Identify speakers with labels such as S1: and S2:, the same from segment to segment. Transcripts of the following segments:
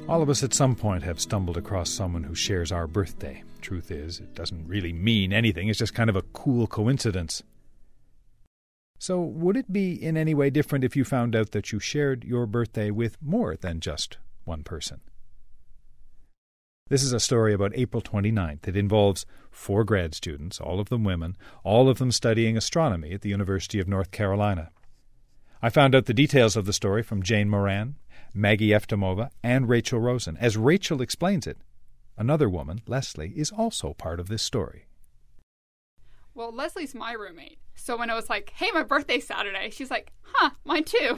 S1: All of us at some point have stumbled across someone who shares our birthday. Truth is, it doesn't really mean anything. It's just kind of a cool coincidence. So would it be in any way different if you found out that you shared your birthday with more than just one person? This is a story about April 29th. It involves 4 grad students, all of them women, all of them studying astronomy at the University of North Carolina. I found out the details of the story from Jane Moran, Maggie Eftimova, and Rachel Rosen. As Rachel explains it, another woman, Leslie, is also part of this story.
S2: Well, Leslie's my roommate. So when I was like, hey, my birthday's Saturday, she's like, mine too.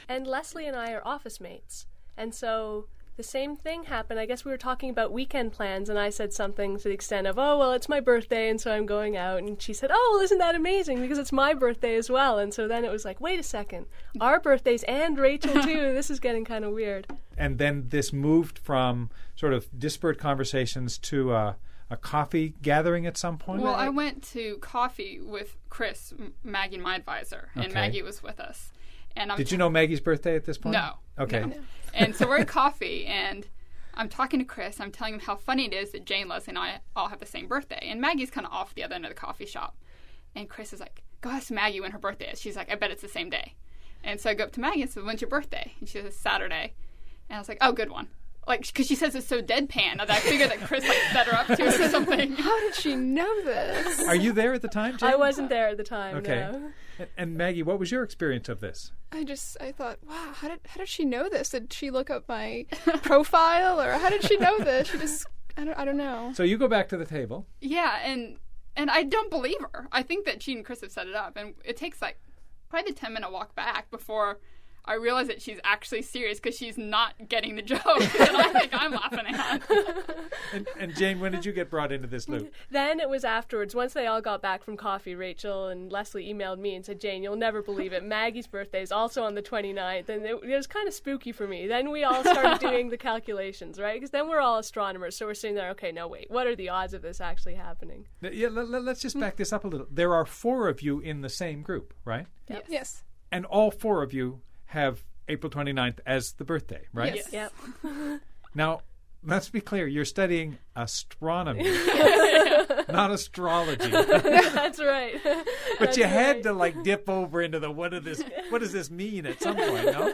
S3: And Leslie and I are office mates. And so the same thing happened. I guess we were talking about weekend plans, and I said something to the extent of, oh, well, it's my birthday, and so I'm going out. And she said, oh, well, isn't that amazing, because it's my birthday as well. And so then it was like, wait a second, our birthdays and Rachel, too. This is getting kind of weird.
S1: And then this moved from sort of disparate conversations to a coffee gathering at some point?
S2: Well, I went to coffee with Chris, Maggie, my advisor, and Maggie was with us. And
S1: Did you know Maggie's birthday at this point?
S2: No.
S1: Okay.
S2: No. And so we're at coffee, and I'm talking to Chris. I'm telling him how funny it is that Jane, Leslie, and I all have the same birthday. And Maggie's kind of off the other end of the coffee shop. And Chris is like, go ask Maggie when her birthday is. She's like, I bet it's the same day. And so I go up to Maggie and say, when's your birthday? And she says, Saturday. And I was like, oh, good one. Like, because she says it's so deadpan that I figured that Chris, set her up to it or something.
S4: How did she know this?
S1: Are you there at the time, Jane?
S3: I wasn't there at the time,
S1: Okay.
S3: no.
S1: And Maggie, what was your experience of this?
S4: I thought, wow, how did she know this? Did she look up my profile, or how did she know this? She just, I don't know.
S1: So you go back to the table.
S2: Yeah, and I don't believe her. I think that she and Chris have set it up, and it takes probably the 10-minute walk back before I realize that she's actually serious, because she's not getting the joke that I think I'm laughing at.
S1: And Jane, when did you get brought into this loop?
S3: Then it was afterwards. Once they all got back from coffee, Rachel and Leslie emailed me and said, Jane, you'll never believe it. Maggie's birthday is also on the 29th. And it was kind of spooky for me. Then we all started doing the calculations, right? Because then we're all astronomers. So we're sitting there, okay, no, wait, what are the odds of this actually happening?
S1: Yeah, let's just back this up a little. There are 4 of you in the same group, right?
S4: Yep. Yes.
S1: And all 4 of you have April 29th as the birthday, right?
S3: Yes. Yep.
S1: Now, let's be clear. You're studying astronomy, not astrology.
S3: That's right.
S1: But you had to dip over into the what does this mean at some point, no?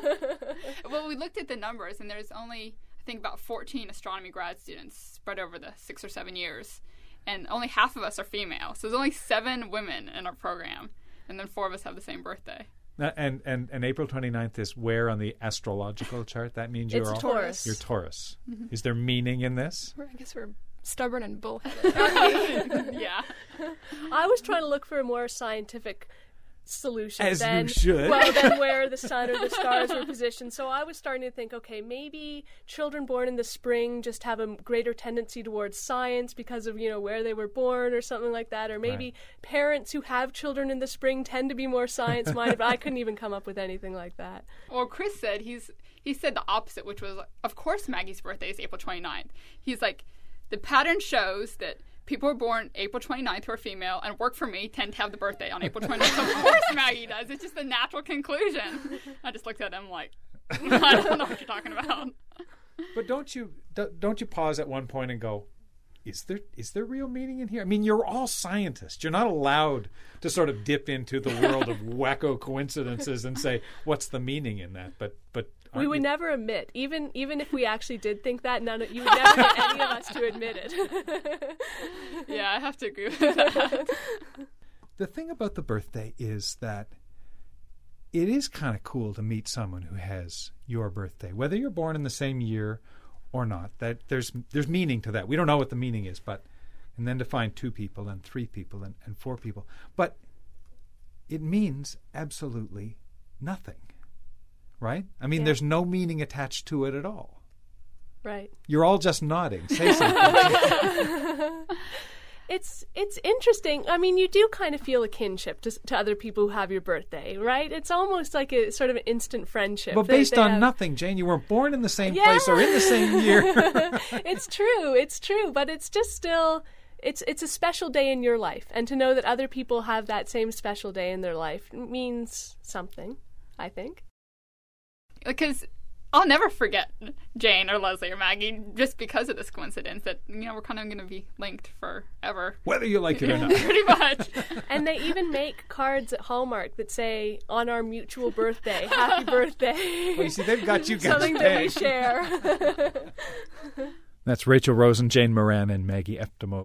S2: Well, we looked at the numbers, and there's only, I think, about 14 astronomy grad students spread over the 6 or 7 years. And only half of us are female. So there's only 7 women in our program. And then 4 of us have the same birthday.
S1: And April 29th is where on the astrological chart? That means you're
S3: Taurus.
S1: You're Taurus. Mm-hmm. Is there meaning in this?
S4: I guess we're stubborn and bullheaded.
S2: Yeah.
S3: I was trying to look for a more scientific solution
S1: As
S3: than,
S1: you should.
S3: well, than where the sun or the stars were positioned. So I was starting to think, okay, maybe children born in the spring just have a greater tendency towards science because of, where they were born or something like that. Or maybe parents who have children in the spring tend to be more science-minded, but I couldn't even come up with anything like that.
S2: Well, Chris said, he said the opposite, which was, of course Maggie's birthday is April 29th. He's like, the pattern shows that people who are born April 29th who are female and work for me tend to have the birthday on April 29th. Of course Maggie does. It's just a natural conclusion. I just looked at him like, I don't know what you're talking about.
S1: But don't you pause at one point and go, is there real meaning in here? I mean, you're all scientists. You're not allowed to sort of dip into the world of wacko coincidences and say, what's the meaning in that? But
S3: we would never admit, even if we actually did think that, you would never get any of us to admit it.
S2: Yeah, I have to agree with that.
S1: The thing about the birthday is that it is kind of cool to meet someone who has your birthday, whether you're born in the same year or not. That there's meaning to that. We don't know what the meaning is, and then to find 2 people and 3 people and 4 people. But it means absolutely nothing. Right? I mean, there's no meaning attached to it at all.
S3: Right.
S1: You're all just nodding. Say something.
S3: It's interesting. I mean, you do kind of feel a kinship to other people who have your birthday, right? It's almost like a sort of an instant friendship.
S1: But based on nothing, Jane. You weren't born in the same place or in the same year.
S3: It's true. But it's just still... It's a special day in your life. And to know that other people have that same special day in their life means something, I think.
S2: Because I'll never forget Jane or Leslie or Maggie just because of this coincidence that, we're kind of going to be linked forever.
S1: Whether you like it or not.
S2: Pretty much.
S3: And they even make cards at Hallmark that say, on our mutual birthday, happy birthday.
S1: Well, you see, they've got you guys
S3: Something that we share.
S1: That's Rachel Rosen, Jane Moran, and Maggie Eftimo.